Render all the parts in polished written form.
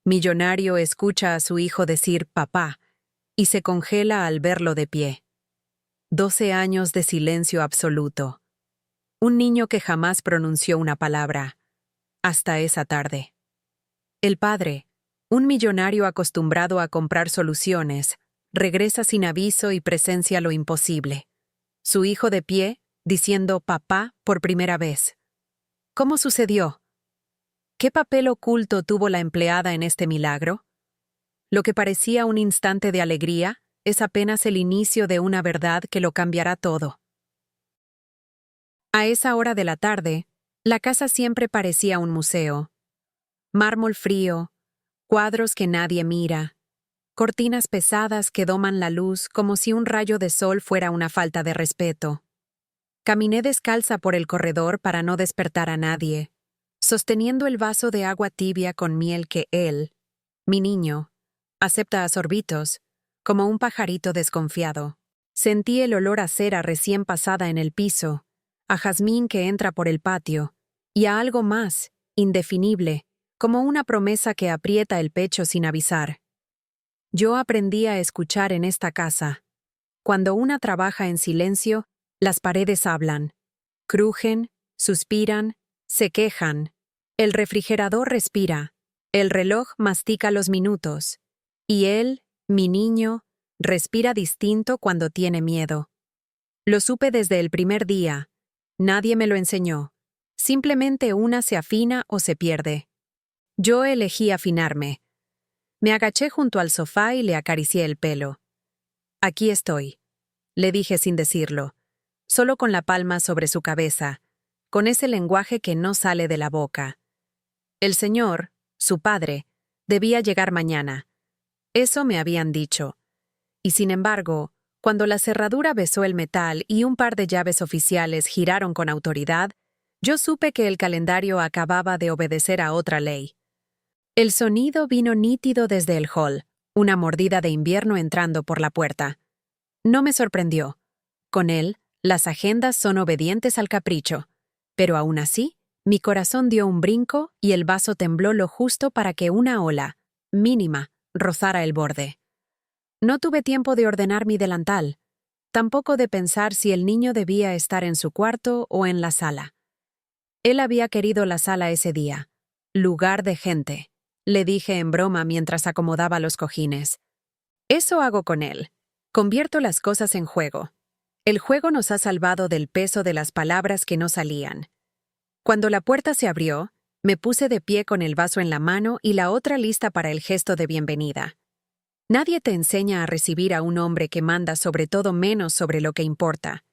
Millonario escucha a su hijo decir papá y se congela al verlo de pie. 12 años de silencio absoluto. Un niño que jamás pronunció una palabra, hasta esa tarde. El padre, un millonario acostumbrado a comprar soluciones, regresa sin aviso y presencia lo imposible. Su hijo de pie, diciendo papá por primera vez. ¿Cómo sucedió? ¿Qué papel oculto tuvo la empleada en este milagro? Lo que parecía un instante de alegría es apenas el inicio de una verdad que lo cambiará todo. A esa hora de la tarde, la casa siempre parecía un museo. Mármol frío, cuadros que nadie mira, cortinas pesadas que doman la luz como si un rayo de sol fuera una falta de respeto. Caminé descalza por el corredor para no despertar a nadie, sosteniendo el vaso de agua tibia con miel que él, mi niño, acepta a sorbitos, como un pajarito desconfiado. Sentí el olor a cera recién pasada en el piso, a jazmín que entra por el patio, y a algo más, indefinible, como una promesa que aprieta el pecho sin avisar. Yo aprendí a escuchar en esta casa. Cuando una trabaja en silencio, las paredes hablan. Crujen, suspiran, se quejan. El refrigerador respira. El reloj mastica los minutos. Y él, mi niño, respira distinto cuando tiene miedo. Lo supe desde el primer día. Nadie me lo enseñó. Simplemente una se afina o se pierde. Yo elegí afinarme. Me agaché junto al sofá y le acaricié el pelo. Aquí estoy, le dije sin decirlo, solo con la palma sobre su cabeza, con ese lenguaje que no sale de la boca. El señor, su padre, debía llegar mañana. Eso me habían dicho. Y sin embargo, cuando la cerradura besó el metal y un par de llaves oficiales giraron con autoridad, yo supe que el calendario acababa de obedecer a otra ley. El sonido vino nítido desde el hall, una mordida de invierno entrando por la puerta. No me sorprendió. Con él, las agendas son obedientes al capricho. Pero aún así, mi corazón dio un brinco y el vaso tembló lo justo para que una ola, mínima, rozara el borde. No tuve tiempo de ordenar mi delantal, tampoco de pensar si el niño debía estar en su cuarto o en la sala. Él había querido la sala ese día, lugar de gente. Le dije en broma mientras acomodaba los cojines. Eso hago con él. Convierto las cosas en juego. El juego nos ha salvado del peso de las palabras que no salían. Cuando la puerta se abrió, me puse de pie con el vaso en la mano y la otra lista para el gesto de bienvenida. Nadie te enseña a recibir a un hombre que manda sobre todo menos sobre lo que importa.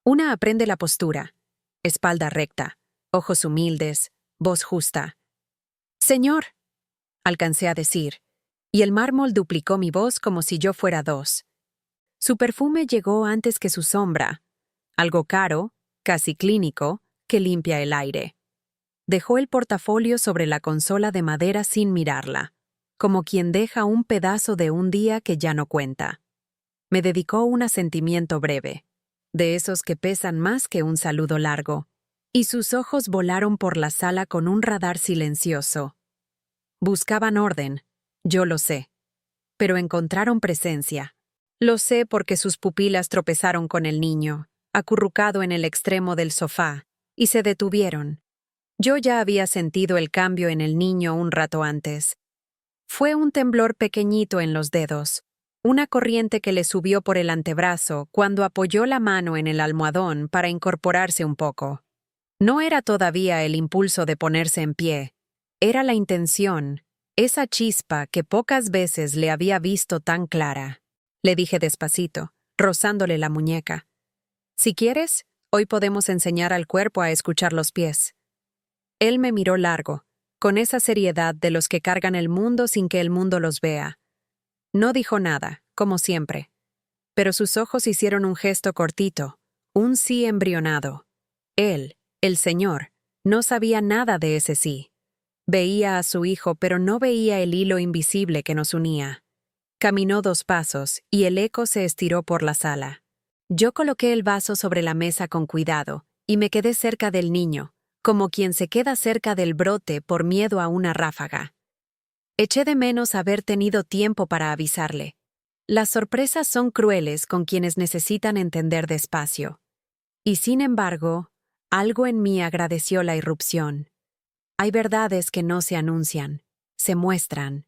Una aprende la postura. Espalda recta, ojos humildes, voz justa. «Señor», alcancé a decir, y el mármol duplicó mi voz como si yo fuera dos. Su perfume llegó antes que su sombra, algo caro, casi clínico, que limpia el aire. Dejó el portafolio sobre la consola de madera sin mirarla, como quien deja un pedazo de un día que ya no cuenta. Me dedicó un asentimiento breve, de esos que pesan más que un saludo largo, y sus ojos volaron por la sala con un radar silencioso. Buscaban orden, yo lo sé, pero encontraron presencia. Lo sé porque sus pupilas tropezaron con el niño, acurrucado en el extremo del sofá, y se detuvieron. Yo ya había sentido el cambio en el niño un rato antes. Fue un temblor pequeñito en los dedos, una corriente que le subió por el antebrazo cuando apoyó la mano en el almohadón para incorporarse un poco. No era todavía el impulso de ponerse en pie, era la intención, esa chispa que pocas veces le había visto tan clara. Le dije despacito, rozándole la muñeca. Si quieres, hoy podemos enseñar al cuerpo a escuchar los pies. Él me miró largo, con esa seriedad de los que cargan el mundo sin que el mundo los vea. No dijo nada, como siempre, pero sus ojos hicieron un gesto cortito, un sí embrionado. Él, el señor, no sabía nada de ese sí. Veía a su hijo, pero no veía el hilo invisible que nos unía. Caminó 2 pasos y el eco se estiró por la sala. Yo coloqué el vaso sobre la mesa con cuidado y me quedé cerca del niño, como quien se queda cerca del brote por miedo a una ráfaga. Eché de menos haber tenido tiempo para avisarle. Las sorpresas son crueles con quienes necesitan entender despacio. Y sin embargo, algo en mí agradeció la irrupción. Hay verdades que no se anuncian, se muestran.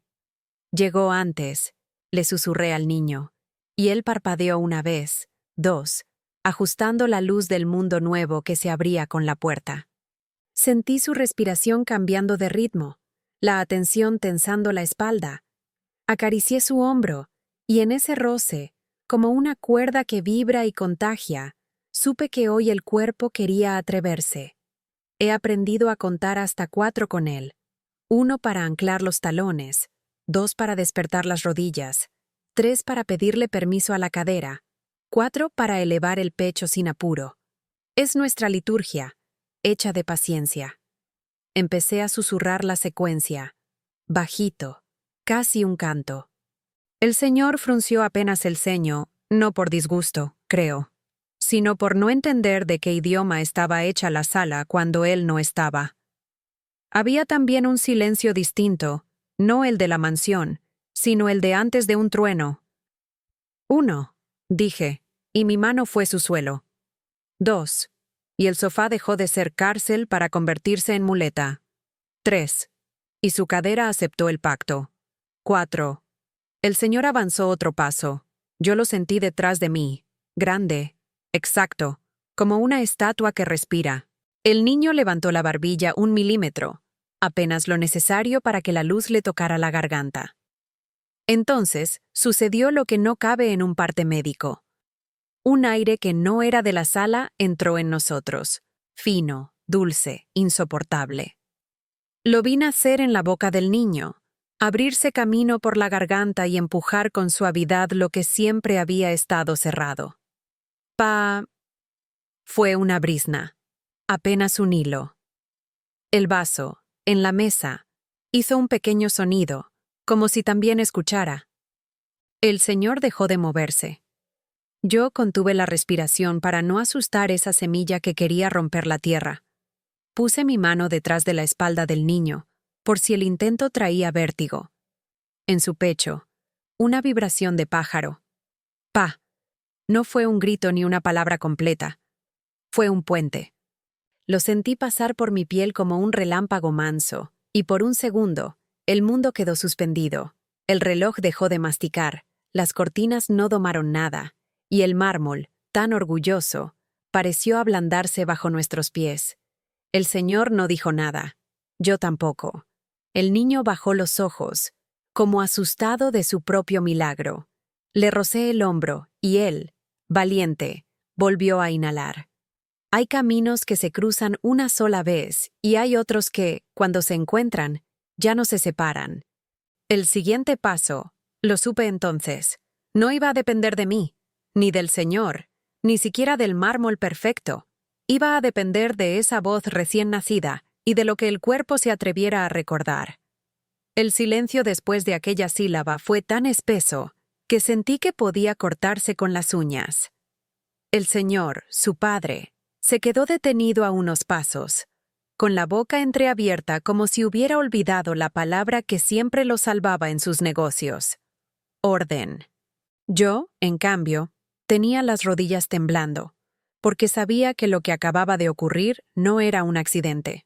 Llegó antes, le susurré al niño, y él parpadeó una vez, dos, ajustando la luz del mundo nuevo que se abría con la puerta. Sentí su respiración cambiando de ritmo, la atención tensando la espalda. Acaricié su hombro, y en ese roce, como una cuerda que vibra y contagia, supe que hoy el cuerpo quería atreverse. He aprendido a contar hasta 4 con él. 1 para anclar los talones, 2 para despertar las rodillas, 3 para pedirle permiso a la cadera, 4 para elevar el pecho sin apuro. Es nuestra liturgia, hecha de paciencia. Empecé a susurrar la secuencia, bajito, casi un canto. El señor frunció apenas el ceño, no por disgusto, creo, sino por no entender de qué idioma estaba hecha la sala cuando él no estaba. Había también un silencio distinto, no el de la mansión, sino el de antes de un trueno. 1, dije, y mi mano fue su suelo. 2, y el sofá dejó de ser cárcel para convertirse en muleta. 3, y su cadera aceptó el pacto. 4. El señor avanzó otro paso. Yo lo sentí detrás de mí, grande, exacto, como una estatua que respira. El niño levantó la barbilla 1 milímetro, apenas lo necesario para que la luz le tocara la garganta. Entonces, sucedió lo que no cabe en un parte médico. Un aire que no era de la sala entró en nosotros, fino, dulce, insoportable. Lo vi nacer en la boca del niño, abrirse camino por la garganta y empujar con suavidad lo que siempre había estado cerrado. Fue una brizna, apenas un hilo. El vaso, en la mesa, hizo un pequeño sonido, como si también escuchara. El señor dejó de moverse. Yo contuve la respiración para no asustar esa semilla que quería romper la tierra. Puse mi mano detrás de la espalda del niño, por si el intento traía vértigo. En su pecho, una vibración de pájaro. Pa. No fue un grito ni una palabra completa. Fue un puente. Lo sentí pasar por mi piel como un relámpago manso, y por un segundo, el mundo quedó suspendido. El reloj dejó de masticar, las cortinas no domaron nada, y el mármol, tan orgulloso, pareció ablandarse bajo nuestros pies. El señor no dijo nada. Yo tampoco. El niño bajó los ojos, como asustado de su propio milagro. Le rocé el hombro, y él, valiente, volvió a inhalar. Hay caminos que se cruzan una sola vez, y hay otros que, cuando se encuentran, ya no se separan. El siguiente paso, lo supe entonces, no iba a depender de mí, ni del Señor, ni siquiera del mármol perfecto. Iba a depender de esa voz recién nacida y de lo que el cuerpo se atreviera a recordar. El silencio después de aquella sílaba fue tan espeso que sentí que podía cortarse con las uñas. El Señor, su padre, se quedó detenido a unos pasos, con la boca entreabierta como si hubiera olvidado la palabra que siempre lo salvaba en sus negocios. Orden. Yo, en cambio, tenía las rodillas temblando, porque sabía que lo que acababa de ocurrir no era un accidente.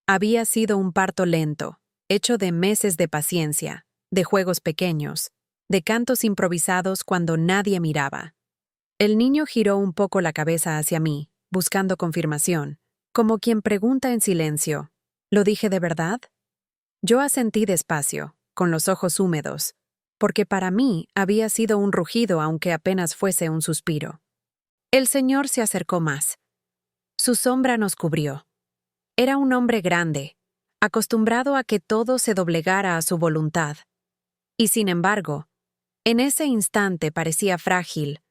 Había sido un parto lento, hecho de meses de paciencia, de juegos pequeños, de cantos improvisados cuando nadie miraba. El niño giró un poco la cabeza hacia mí, buscando confirmación, como quien pregunta en silencio, ¿lo dije de verdad? Yo asentí despacio, con los ojos húmedos, porque para mí había sido un rugido aunque apenas fuese un suspiro. El señor se acercó más. Su sombra nos cubrió. Era un hombre grande, acostumbrado a que todo se doblegara a su voluntad. Y sin embargo, en ese instante parecía frágil,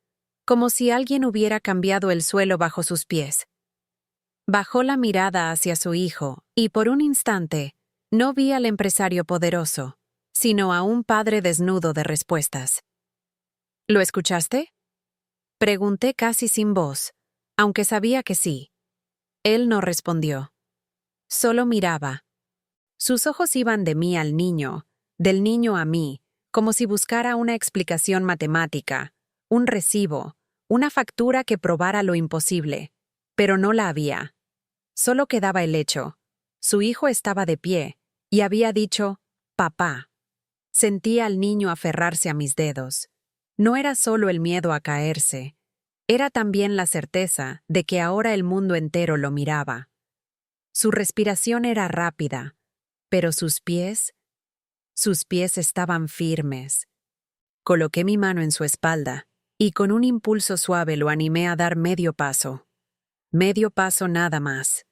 como si alguien hubiera cambiado el suelo bajo sus pies. Bajó la mirada hacia su hijo y por un instante no vi al empresario poderoso, sino a un padre desnudo de respuestas. ¿Lo escuchaste? Pregunté casi sin voz, aunque sabía que sí. Él no respondió. Solo miraba. Sus ojos iban de mí al niño, del niño a mí, como si buscara una explicación matemática, un recibo, una factura que probara lo imposible, pero no la había. Solo quedaba el hecho. Su hijo estaba de pie y había dicho, «Papá». Sentía al niño aferrarse a mis dedos. No era solo el miedo a caerse, era también la certeza de que ahora el mundo entero lo miraba. Su respiración era rápida, pero sus pies estaban firmes. Coloqué mi mano en su espalda y con un impulso suave lo animé a dar medio paso. Medio paso nada más.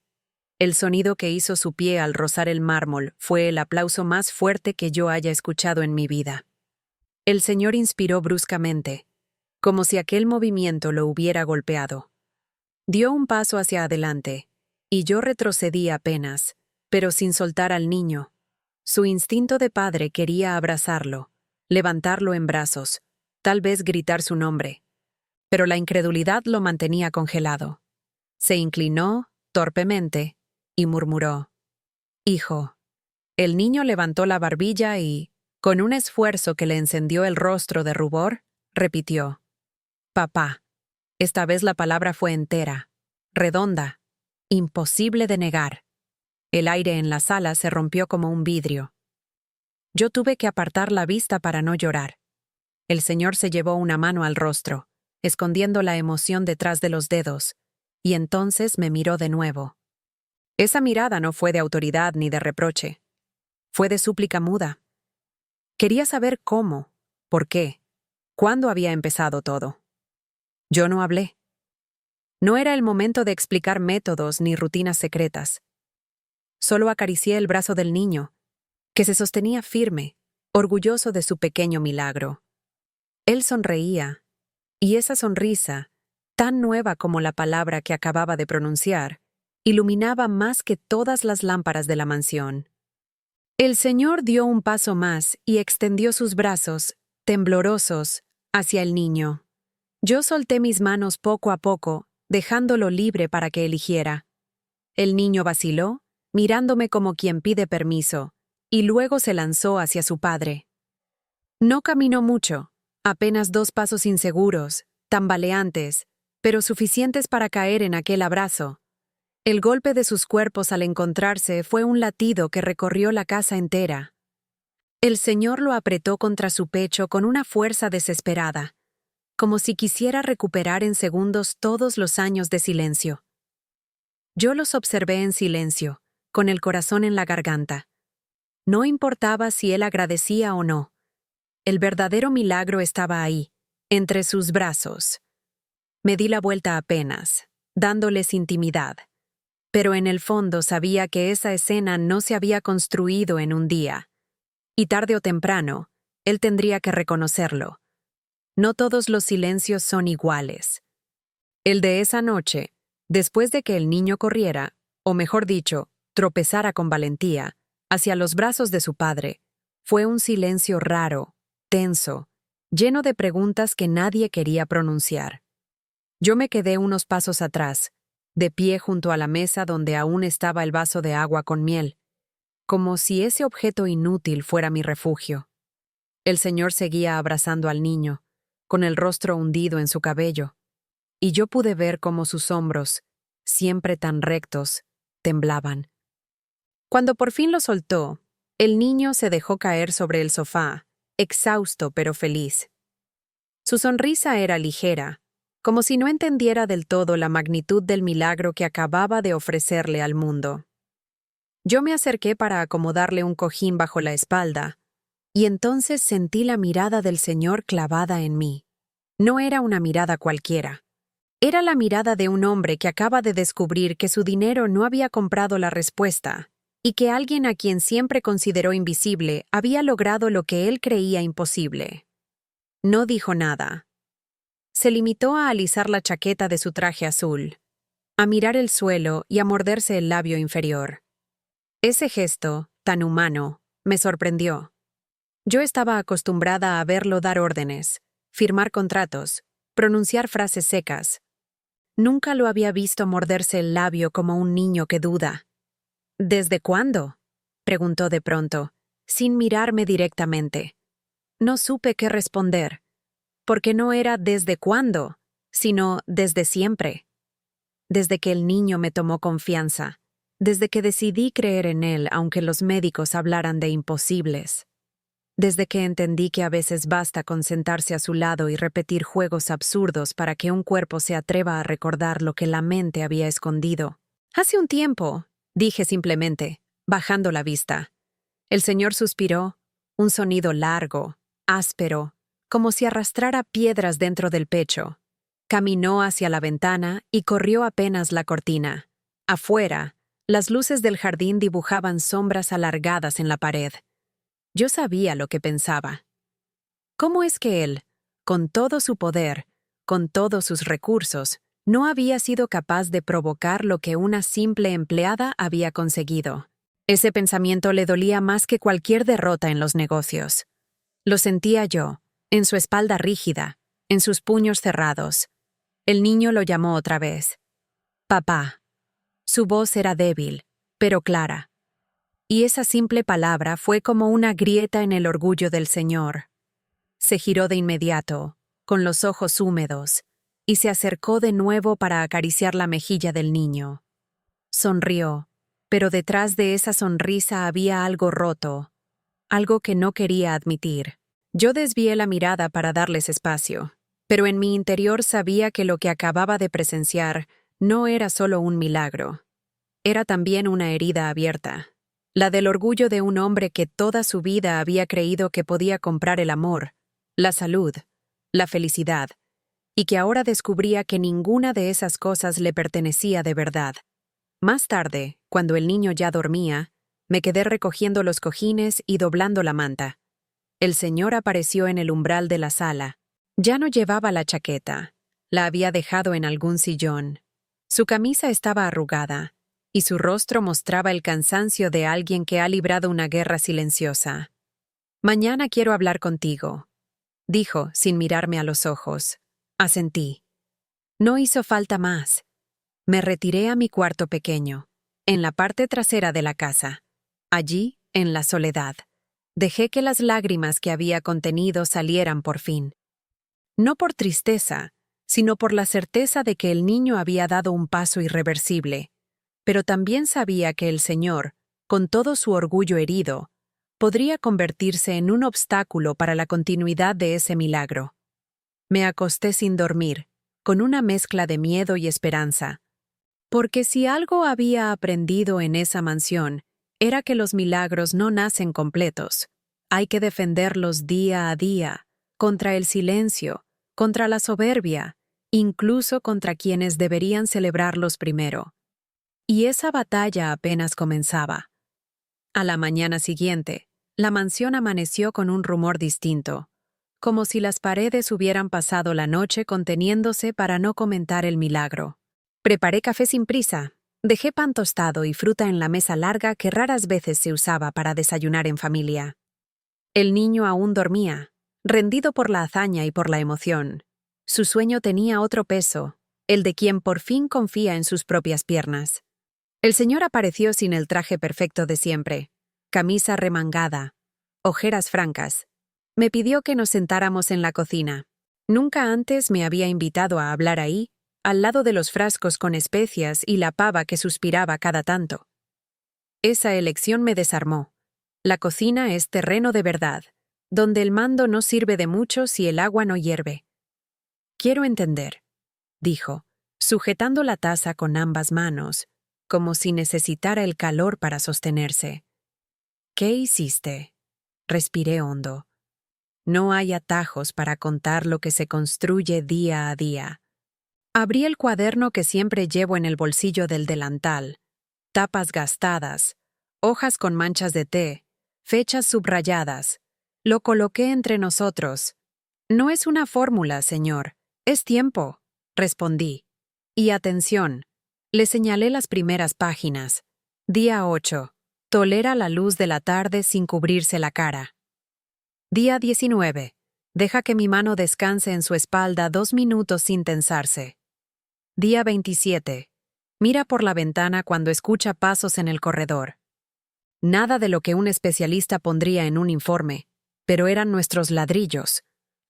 El sonido que hizo su pie al rozar el mármol fue el aplauso más fuerte que yo haya escuchado en mi vida. El señor inspiró bruscamente, como si aquel movimiento lo hubiera golpeado. Dio un paso hacia adelante, y yo retrocedí apenas, pero sin soltar al niño. Su instinto de padre quería abrazarlo, levantarlo en brazos, tal vez gritar su nombre. Pero la incredulidad lo mantenía congelado. Se inclinó, torpemente, y murmuró, «Hijo». El niño levantó la barbilla y, con un esfuerzo que le encendió el rostro de rubor, repitió, «Papá». Esta vez la palabra fue entera, redonda, imposible de negar. El aire en la sala se rompió como un vidrio. Yo tuve que apartar la vista para no llorar. El señor se llevó una mano al rostro, escondiendo la emoción detrás de los dedos, y entonces me miró de nuevo. Esa mirada no fue de autoridad ni de reproche. Fue de súplica muda. Quería saber cómo, por qué, cuándo había empezado todo. Yo no hablé. No era el momento de explicar métodos ni rutinas secretas. Solo acaricié el brazo del niño, que se sostenía firme, orgulloso de su pequeño milagro. Él sonreía, y esa sonrisa, tan nueva como la palabra que acababa de pronunciar, iluminaba más que todas las lámparas de la mansión. El señor dio un paso más y extendió sus brazos, temblorosos, hacia el niño. Yo solté mis manos poco a poco, dejándolo libre para que eligiera. El niño vaciló, mirándome como quien pide permiso, y luego se lanzó hacia su padre. No caminó mucho, apenas 2 pasos inseguros, tambaleantes, pero suficientes para caer en aquel abrazo. El golpe de sus cuerpos al encontrarse fue un latido que recorrió la casa entera. El señor lo apretó contra su pecho con una fuerza desesperada, como si quisiera recuperar en segundos todos los años de silencio. Yo los observé en silencio, con el corazón en la garganta. No importaba si él agradecía o no. El verdadero milagro estaba ahí, entre sus brazos. Me di la vuelta apenas, dándoles intimidad. Pero en el fondo sabía que esa escena no se había construido en un día. Y tarde o temprano, él tendría que reconocerlo. No todos los silencios son iguales. El de esa noche, después de que el niño corriera, o mejor dicho, tropezara con valentía, hacia los brazos de su padre, fue un silencio raro, tenso, lleno de preguntas que nadie quería pronunciar. Yo me quedé unos pasos atrás, de pie junto a la mesa donde aún estaba el vaso de agua con miel, como si ese objeto inútil fuera mi refugio. El señor seguía abrazando al niño, con el rostro hundido en su cabello, y yo pude ver cómo sus hombros, siempre tan rectos, temblaban. Cuando por fin lo soltó, el niño se dejó caer sobre el sofá, exhausto pero feliz. Su sonrisa era ligera, como si no entendiera del todo la magnitud del milagro que acababa de ofrecerle al mundo. Yo me acerqué para acomodarle un cojín bajo la espalda, y entonces sentí la mirada del Señor clavada en mí. No era una mirada cualquiera. Era la mirada de un hombre que acaba de descubrir que su dinero no había comprado la respuesta, y que alguien a quien siempre consideró invisible había logrado lo que él creía imposible. No dijo nada. Se limitó a alisar la chaqueta de su traje azul, a mirar el suelo y a morderse el labio inferior. Ese gesto, tan humano, me sorprendió. Yo estaba acostumbrada a verlo dar órdenes, firmar contratos, pronunciar frases secas. Nunca lo había visto morderse el labio como un niño que duda. ¿Desde cuándo? preguntó de pronto, sin mirarme directamente. No supe qué responder, porque no era desde cuándo, sino desde siempre. Desde que el niño me tomó confianza, desde que decidí creer en él aunque los médicos hablaran de imposibles. Desde que entendí que a veces basta con sentarse a su lado y repetir juegos absurdos para que un cuerpo se atreva a recordar lo que la mente había escondido. Hace un tiempo, dije simplemente, bajando la vista. El señor suspiró, un sonido largo, áspero, como si arrastrara piedras dentro del pecho. Caminó hacia la ventana y corrió apenas la cortina. Afuera, las luces del jardín dibujaban sombras alargadas en la pared. Yo sabía lo que pensaba. ¿Cómo es que él, con todo su poder, con todos sus recursos, no había sido capaz de provocar lo que una simple empleada había conseguido? Ese pensamiento le dolía más que cualquier derrota en los negocios. Lo sentía yo, en su espalda rígida, en sus puños cerrados. El niño lo llamó otra vez. Papá. Su voz era débil, pero clara. Y esa simple palabra fue como una grieta en el orgullo del señor. Se giró de inmediato, con los ojos húmedos, y se acercó de nuevo para acariciar la mejilla del niño. Sonrió, pero detrás de esa sonrisa había algo roto, algo que no quería admitir. Yo desvié la mirada para darles espacio, pero en mi interior sabía que lo que acababa de presenciar no era solo un milagro. Era también una herida abierta. La del orgullo de un hombre que toda su vida había creído que podía comprar el amor, la salud, la felicidad, y que ahora descubría que ninguna de esas cosas le pertenecía de verdad. Más tarde, cuando el niño ya dormía, me quedé recogiendo los cojines y doblando la manta. El señor apareció en el umbral de la sala. Ya no llevaba la chaqueta, la había dejado en algún sillón. Su camisa estaba arrugada, y su rostro mostraba el cansancio de alguien que ha librado una guerra silenciosa. «Mañana quiero hablar contigo», dijo, sin mirarme a los ojos. Asentí. No hizo falta más. Me retiré a mi cuarto pequeño, en la parte trasera de la casa. Allí, en la soledad, dejé que las lágrimas que había contenido salieran por fin. No por tristeza, sino por la certeza de que el niño había dado un paso irreversible. Pero también sabía que el Señor, con todo su orgullo herido, podría convertirse en un obstáculo para la continuidad de ese milagro. Me acosté sin dormir, con una mezcla de miedo y esperanza, porque si algo había aprendido en esa mansión, era que los milagros no nacen completos. Hay que defenderlos día a día, contra el silencio, contra la soberbia, incluso contra quienes deberían celebrarlos primero. Y esa batalla apenas comenzaba. A la mañana siguiente, la mansión amaneció con un rumor distinto, como si las paredes hubieran pasado la noche conteniéndose para no comentar el milagro. Preparé café sin prisa, dejé pan tostado y fruta en la mesa larga que raras veces se usaba para desayunar en familia. El niño aún dormía, rendido por la hazaña y por la emoción. Su sueño tenía otro peso, el de quien por fin confía en sus propias piernas. El señor apareció sin el traje perfecto de siempre, camisa remangada, ojeras francas. Me pidió que nos sentáramos en la cocina. Nunca antes me había invitado a hablar ahí, al lado de los frascos con especias y la pava que suspiraba cada tanto. Esa elección me desarmó. La cocina es terreno de verdad, donde el mando no sirve de mucho si el agua no hierve. Quiero entender, dijo, sujetando la taza con ambas manos, como si necesitara el calor para sostenerse. ¿Qué hiciste? Respiré hondo. No hay atajos para contar lo que se construye día a día. Abrí el cuaderno que siempre llevo en el bolsillo del delantal. Tapas gastadas, hojas con manchas de té, fechas subrayadas. Lo coloqué entre nosotros. No es una fórmula, señor. Es tiempo, respondí. Y atención. Le señalé las primeras páginas. Día 8. Tolera la luz de la tarde sin cubrirse la cara. Día 19. Deja que mi mano descanse en su espalda 2 minutos sin tensarse. Día 27. Mira por la ventana cuando escucha pasos en el corredor. Nada de lo que un especialista pondría en un informe, pero eran nuestros ladrillos.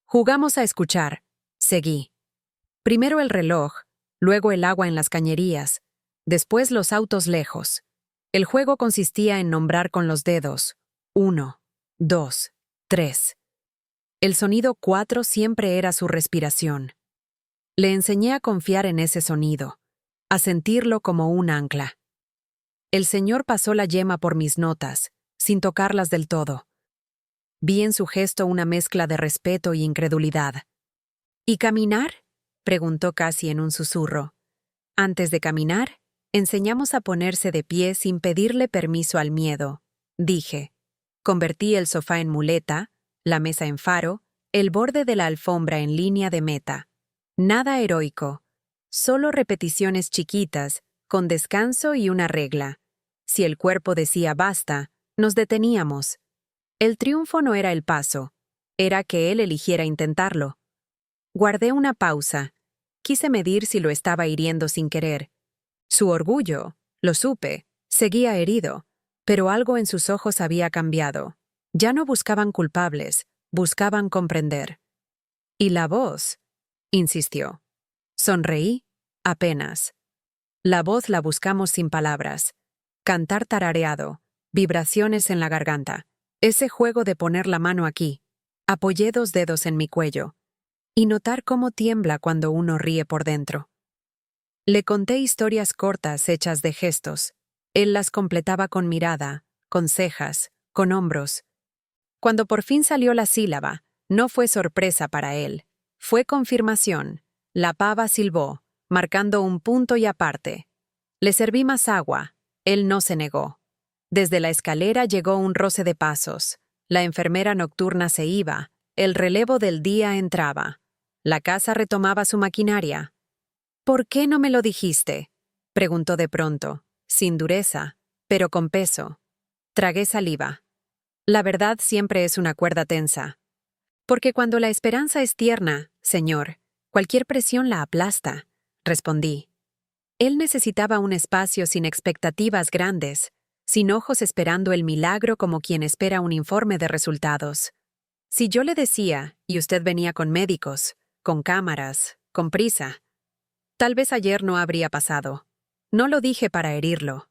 Jugamos a escuchar. Seguí. Primero el reloj, luego el agua en las cañerías, después los autos lejos. El juego consistía en nombrar con los dedos. 1, 2, 3. El sonido 4 siempre era su respiración. Le enseñé a confiar en ese sonido, a sentirlo como un ancla. El señor pasó la yema por mis notas, sin tocarlas del todo. Vi en su gesto una mezcla de respeto y incredulidad. ¿Y caminar?, preguntó casi en un susurro. Antes de caminar, enseñamos a ponerse de pie sin pedirle permiso al miedo, dije. Convertí el sofá en muleta, la mesa en faro, el borde de la alfombra en línea de meta. Nada heroico, solo repeticiones chiquitas, con descanso y una regla. Si el cuerpo decía basta, nos deteníamos. El triunfo no era el paso, era que él eligiera intentarlo. Guardé una pausa. Quise medir si lo estaba hiriendo sin querer. Su orgullo, lo supe, seguía herido, pero algo en sus ojos había cambiado. Ya no buscaban culpables, buscaban comprender. ¿Y la voz?, insistió. Sonreí, apenas. La voz la buscamos sin palabras. Cantar tarareado, vibraciones en la garganta. Ese juego de poner la mano aquí. Apoyé 2 dedos en mi cuello. Y notar cómo tiembla cuando uno ríe por dentro. Le conté historias cortas hechas de gestos. Él las completaba con mirada, con cejas, con hombros. Cuando por fin salió la sílaba, no fue sorpresa para él. Fue confirmación. La pava silbó, marcando un punto y aparte. Le serví más agua. Él no se negó. Desde la escalera llegó un roce de pasos. La enfermera nocturna se iba. El relevo del día entraba. La casa retomaba su maquinaria. ¿Por qué no me lo dijiste?, preguntó de pronto, sin dureza, pero con peso. Tragué saliva. La verdad siempre es una cuerda tensa. Porque cuando la esperanza es tierna, señor, cualquier presión la aplasta, respondí. Él necesitaba un espacio sin expectativas grandes, sin ojos esperando el milagro como quien espera un informe de resultados. Si yo le decía, y usted venía con médicos, con cámaras, con prisa, tal vez ayer no habría pasado. No lo dije para herirlo.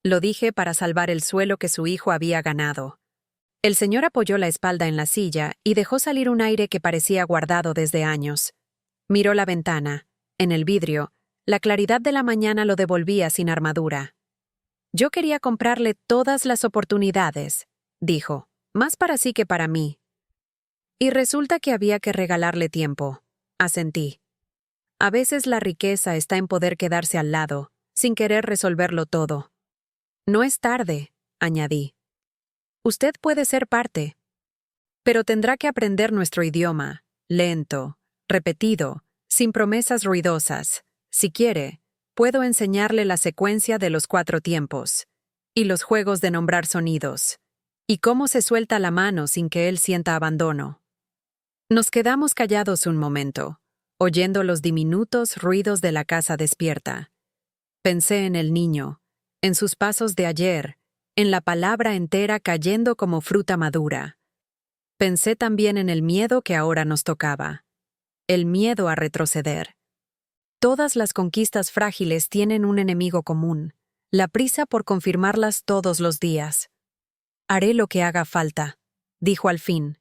Lo dije para salvar el suelo que su hijo había ganado. El señor apoyó la espalda en la silla y dejó salir un aire que parecía guardado desde años. Miró la ventana. En el vidrio, la claridad de la mañana lo devolvía sin armadura. Yo quería comprarle todas las oportunidades, dijo, más para sí que para mí. Y resulta que había que regalarle tiempo. Asentí. A veces la riqueza está en poder quedarse al lado, sin querer resolverlo todo. No es tarde, añadí. Usted puede ser parte. Pero tendrá que aprender nuestro idioma, lento, repetido, sin promesas ruidosas. Si quiere, puedo enseñarle la secuencia de los 4 tiempos, y los juegos de nombrar sonidos, y cómo se suelta la mano sin que él sienta abandono. Nos quedamos callados un momento, oyendo los diminutos ruidos de la casa despierta. Pensé en el niño, en sus pasos de ayer, en la palabra entera cayendo como fruta madura. Pensé también en el miedo que ahora nos tocaba. El miedo a retroceder. Todas las conquistas frágiles tienen un enemigo común, la prisa por confirmarlas todos los días. Haré lo que haga falta, dijo al fin.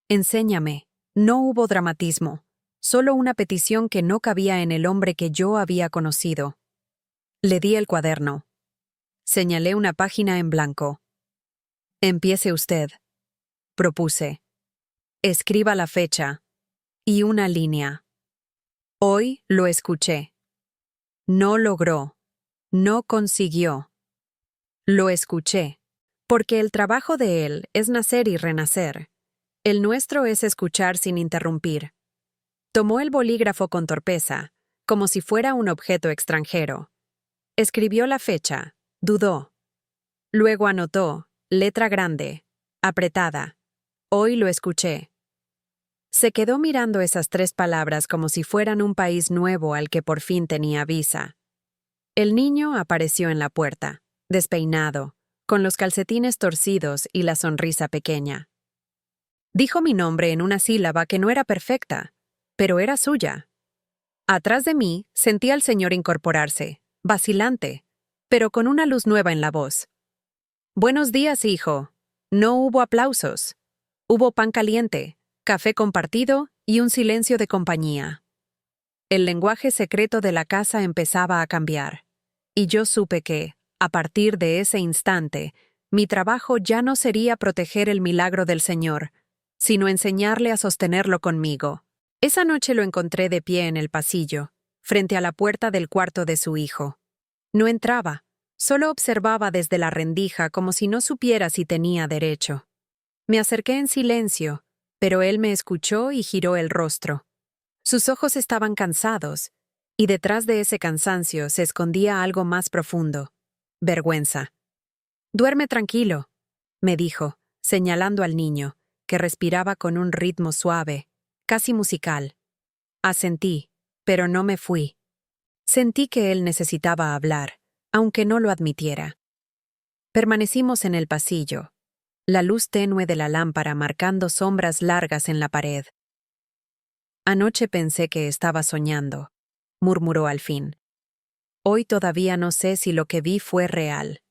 Enséñame. No hubo dramatismo, solo una petición que no cabía en el hombre que yo había conocido. Le di el cuaderno. Señalé una página en blanco. Empiece usted, propuse. Escriba la fecha. Y una línea. Hoy lo escuché. No logró. No consiguió. Lo escuché. Porque el trabajo de él es nacer y renacer. El nuestro es escuchar sin interrumpir. Tomó el bolígrafo con torpeza, como si fuera un objeto extranjero. Escribió la fecha, dudó. Luego anotó, letra grande, apretada. Hoy lo escuché. Se quedó mirando esas 3 palabras como si fueran un país nuevo al que por fin tenía visa. El niño apareció en la puerta, despeinado, con los calcetines torcidos y la sonrisa pequeña. Dijo mi nombre en una sílaba que no era perfecta, pero era suya. Atrás de mí sentí al señor incorporarse, vacilante, pero con una luz nueva en la voz. «Buenos días, hijo». No hubo aplausos. Hubo pan caliente, café compartido y un silencio de compañía. El lenguaje secreto de la casa empezaba a cambiar, y yo supe que, a partir de ese instante, mi trabajo ya no sería proteger el milagro del Señor, sino enseñarle a sostenerlo conmigo. Esa noche lo encontré de pie en el pasillo, frente a la puerta del cuarto de su hijo. No entraba, solo observaba desde la rendija como si no supiera si tenía derecho. Me acerqué en silencio, pero él me escuchó y giró el rostro. Sus ojos estaban cansados, y detrás de ese cansancio se escondía algo más profundo: vergüenza. «Duerme tranquilo», me dijo, señalando al niño, que respiraba con un ritmo suave, casi musical. Asentí, pero no me fui. Sentí que él necesitaba hablar, aunque no lo admitiera. Permanecimos en el pasillo, la luz tenue de la lámpara marcando sombras largas en la pared. «Anoche pensé que estaba soñando», murmuró al fin. «Hoy todavía no sé si lo que vi fue real».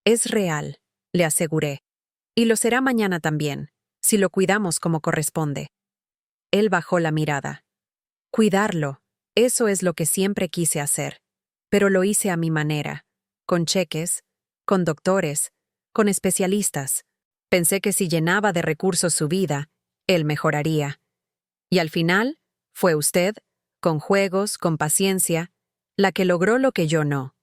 «Es real», le aseguré. «Y lo será mañana también, si lo cuidamos como corresponde». Él bajó la mirada. «Cuidarlo, eso es lo que siempre quise hacer. Pero lo hice a mi manera, con cheques, con doctores, con especialistas. Pensé que si llenaba de recursos su vida, él mejoraría. Y al final, fue usted, con juegos, con paciencia, la que logró lo que yo no».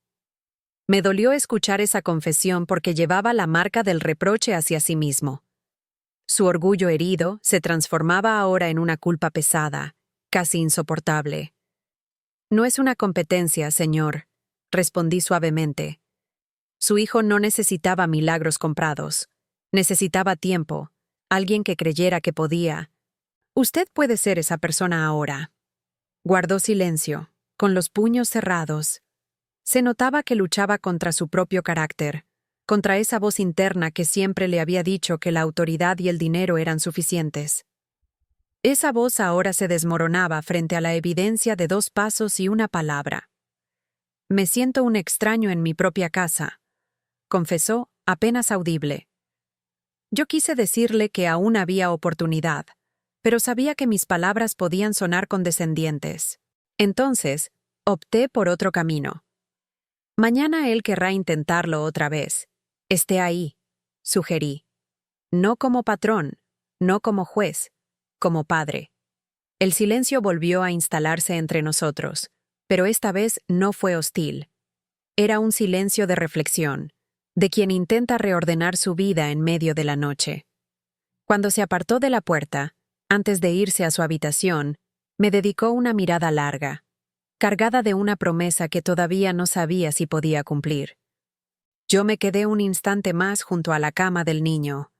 Me dolió escuchar esa confesión porque llevaba la marca del reproche hacia sí mismo. Su orgullo herido se transformaba ahora en una culpa pesada, casi insoportable. «No es una competencia, señor», respondí suavemente. Su hijo no necesitaba milagros comprados. Necesitaba tiempo, alguien que creyera que podía. Usted puede ser esa persona ahora. Guardó silencio, con los puños cerrados. Se notaba que luchaba contra su propio carácter, contra esa voz interna que siempre le había dicho que la autoridad y el dinero eran suficientes. Esa voz ahora se desmoronaba frente a la evidencia de 2 pasos y una palabra. «Me siento un extraño en mi propia casa», confesó, apenas audible. Yo quise decirle que aún había oportunidad, pero sabía que mis palabras podían sonar condescendientes. Entonces, opté por otro camino. «Mañana él querrá intentarlo otra vez. Esté ahí», sugerí. «No como patrón, no como juez, como padre». El silencio volvió a instalarse entre nosotros, pero esta vez no fue hostil. Era un silencio de reflexión, de quien intenta reordenar su vida en medio de la noche. Cuando se apartó de la puerta, antes de irse a su habitación, me dedicó una mirada larga, cargada de una promesa que todavía no sabía si podía cumplir. Yo me quedé un instante más junto a la cama del niño.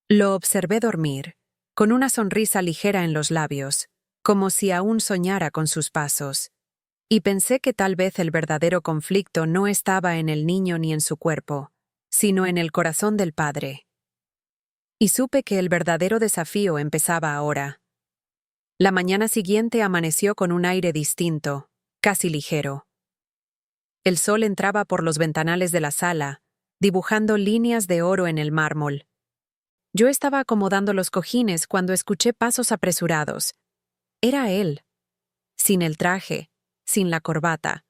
Lo observé dormir, con una sonrisa ligera en los labios, como si aún soñara con sus pasos. Y pensé que tal vez el verdadero conflicto no estaba en el niño ni en su cuerpo, sino en el corazón del padre. Y supe que el verdadero desafío empezaba ahora. La mañana siguiente amaneció con un aire distinto, casi ligero. El sol entraba por los ventanales de la sala, dibujando líneas de oro en el mármol. Yo estaba acomodando los cojines cuando escuché pasos apresurados. Era él. Sin el traje, sin la corbata.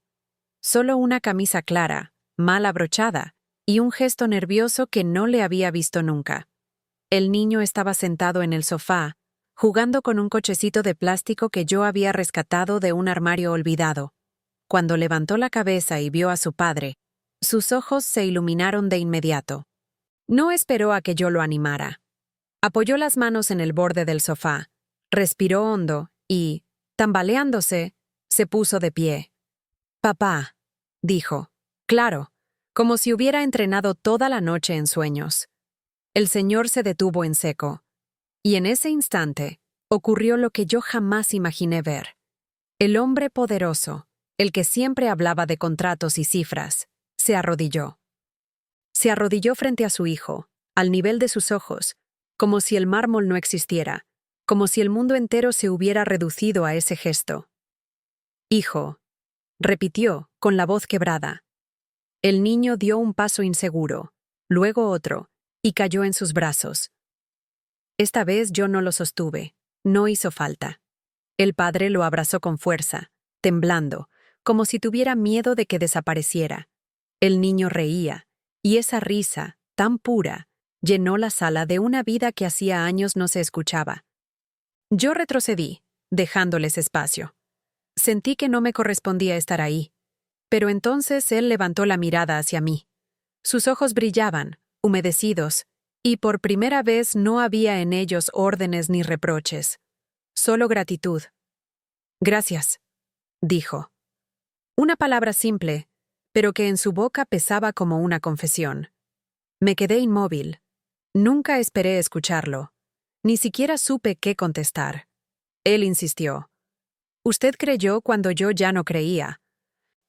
Solo una camisa clara, mal abrochada, y un gesto nervioso que no le había visto nunca. El niño estaba sentado en el sofá, jugando con un cochecito de plástico que yo había rescatado de un armario olvidado. Cuando levantó la cabeza y vio a su padre, sus ojos se iluminaron de inmediato. No esperó a que yo lo animara. Apoyó las manos en el borde del sofá, respiró hondo y, tambaleándose, se puso de pie. «Papá», dijo, claro, como si hubiera entrenado toda la noche en sueños. El señor se detuvo en seco. Y en ese instante, ocurrió lo que yo jamás imaginé ver. El hombre poderoso, el que siempre hablaba de contratos y cifras, se arrodilló. Se arrodilló frente a su hijo, al nivel de sus ojos, como si el mármol no existiera, como si el mundo entero se hubiera reducido a ese gesto. «Hijo», repitió, con la voz quebrada. El niño dio un paso inseguro, luego otro, y cayó en sus brazos. Esta vez yo no lo sostuve, no hizo falta. El padre lo abrazó con fuerza, temblando, como si tuviera miedo de que desapareciera. El niño reía, y esa risa, tan pura, llenó la sala de una vida que hacía años no se escuchaba. Yo retrocedí, dejándoles espacio. Sentí que no me correspondía estar ahí, pero entonces él levantó la mirada hacia mí. Sus ojos brillaban, humedecidos, y por primera vez no había en ellos órdenes ni reproches, solo gratitud. «Gracias», dijo. Una palabra simple, pero que en su boca pesaba como una confesión. Me quedé inmóvil. Nunca esperé escucharlo. Ni siquiera supe qué contestar. Él insistió. «Usted creyó cuando yo ya no creía.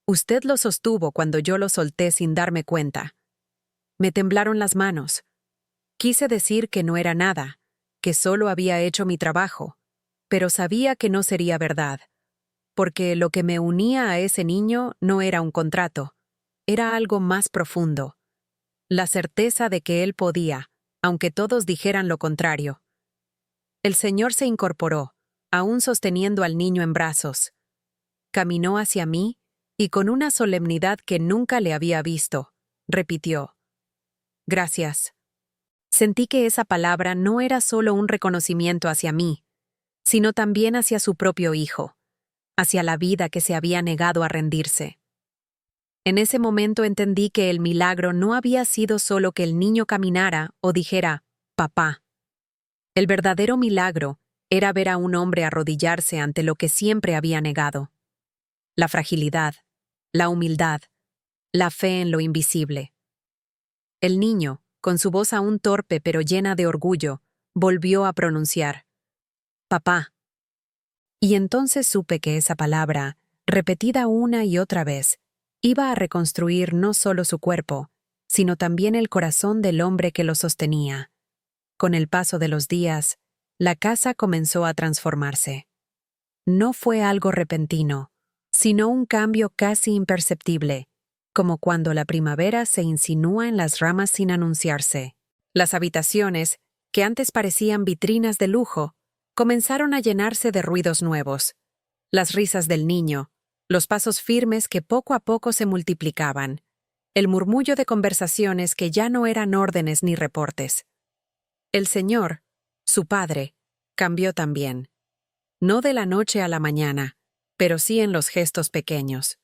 Usted lo sostuvo cuando yo lo solté sin darme cuenta». Me temblaron las manos. Quise decir que no era nada, que solo había hecho mi trabajo, pero sabía que no sería verdad, porque lo que me unía a ese niño no era un contrato, era algo más profundo. La certeza de que él podía, aunque todos dijeran lo contrario. El Señor se incorporó, aún sosteniendo al niño en brazos. Caminó hacia mí y con una solemnidad que nunca le había visto, repitió: «Gracias». Sentí que esa palabra no era solo un reconocimiento hacia mí, sino también hacia su propio hijo, hacia la vida que se había negado a rendirse. En ese momento entendí que el milagro no había sido solo que el niño caminara o dijera, «papá». El verdadero milagro era ver a un hombre arrodillarse ante lo que siempre había negado. La fragilidad, la humildad, la fe en lo invisible. El niño, con su voz aún torpe pero llena de orgullo, volvió a pronunciar: «papá». Y entonces supe que esa palabra, repetida una y otra vez, iba a reconstruir no solo su cuerpo, sino también el corazón del hombre que lo sostenía. Con el paso de los días, la casa comenzó a transformarse. No fue algo repentino, sino un cambio casi imperceptible, como cuando la primavera se insinúa en las ramas sin anunciarse. Las habitaciones, que antes parecían vitrinas de lujo, comenzaron a llenarse de ruidos nuevos. Las risas del niño, los pasos firmes que poco a poco se multiplicaban, el murmullo de conversaciones que ya no eran órdenes ni reportes. El Señor, su Padre, cambió también. No de la noche a la mañana, pero sí en los gestos pequeños.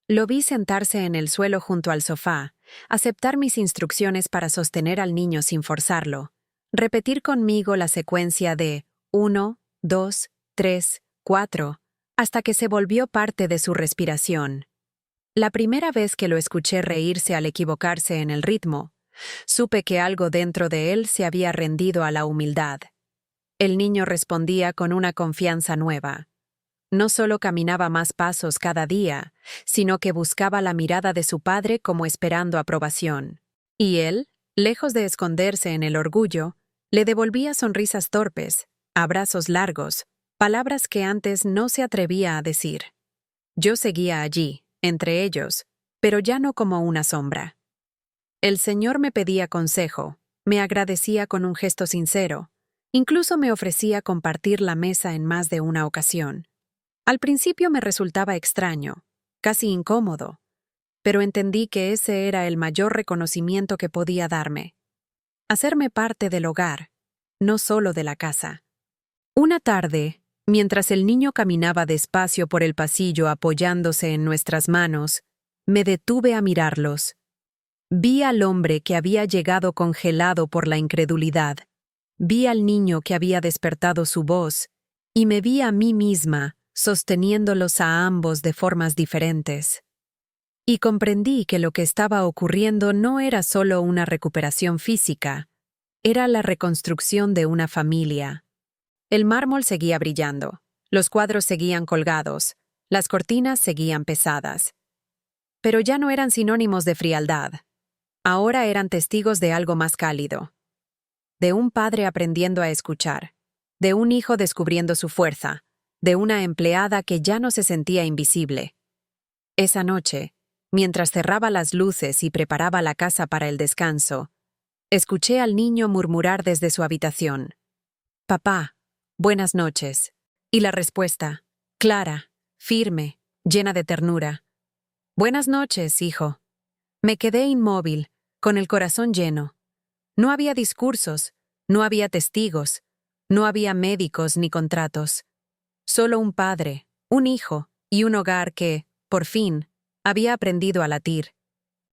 Lo vi sentarse en el suelo junto al sofá, aceptar mis instrucciones para sostener al niño sin forzarlo, repetir conmigo la secuencia de 1, 2, 3, 4, hasta que se volvió parte de su respiración. La primera vez que lo escuché reírse al equivocarse en el ritmo, supe que algo dentro de él se había rendido a la humildad. El niño respondía con una confianza nueva. No solo caminaba más pasos cada día, sino que buscaba la mirada de su padre como esperando aprobación. Y él, lejos de esconderse en el orgullo, le devolvía sonrisas torpes, abrazos largos, palabras que antes no se atrevía a decir. Yo seguía allí, entre ellos, pero ya no como una sombra. El Señor me pedía consejo, me agradecía con un gesto sincero, incluso me ofrecía compartir la mesa en más de una ocasión. Al principio me resultaba extraño, casi incómodo, pero entendí que ese era el mayor reconocimiento que podía darme. Hacerme parte del hogar, no solo de la casa. Una tarde, mientras el niño caminaba despacio por el pasillo apoyándose en nuestras manos, me detuve a mirarlos. Vi al hombre que había llegado congelado por la incredulidad. Vi al niño que había despertado su voz, y me vi a mí misma, sosteniéndolos a ambos de formas diferentes. Y comprendí que lo que estaba ocurriendo no era solo una recuperación física, era la reconstrucción de una familia. El mármol seguía brillando, los cuadros seguían colgados, las cortinas seguían pesadas. Pero ya no eran sinónimos de frialdad. Ahora eran testigos de algo más cálido. De un padre aprendiendo a escuchar. De un hijo descubriendo su fuerza. De una empleada que ya no se sentía invisible. Esa noche, mientras cerraba las luces y preparaba la casa para el descanso, escuché al niño murmurar desde su habitación: «Papá, buenas noches». Y la respuesta, clara, firme, llena de ternura: «Buenas noches, hijo». Me quedé inmóvil, con el corazón lleno. No había discursos, no había testigos, no había médicos ni contratos. Solo un padre, un hijo y un hogar que, por fin, había aprendido a latir.